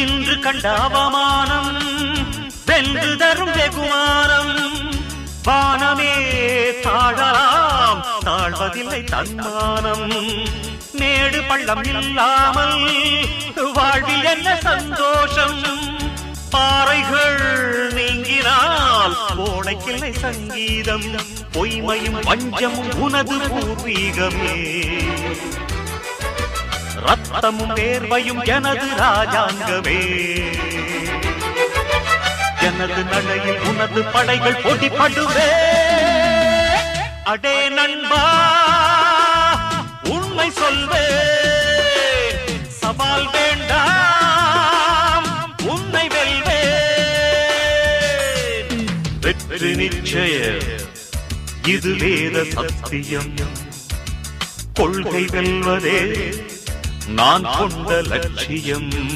இன்று கண்ட அவமானம் வென்று தரும் வெகுமானம். வானமே தாழலாம், தாழ்வதில்லை தன்மானம். மேடு பள்ளம் இல்லாமல் வாழ்வில் என்ன சந்தோஷம். பாறைகள் நீங்கினால் கோடைக்கில்லை சங்கீதம். பொய்மையும் வஞ்சமும் உனது பூர்வீகமே. ரத்தமும் வேர்வையும் எனது ராஜாங்கமே. எனது நடையில் உனது படைகள் போட்டிப்படுவே. அடே நண்பா, உண்மை சொல்வே. சவால் வேண்டாம், உன்னை வெல்வே. வெற்றி நிச்சயம், இது வேத சத்தியம். கொள்கை வெல்வதே நான் கொண்ட லட்சியம்.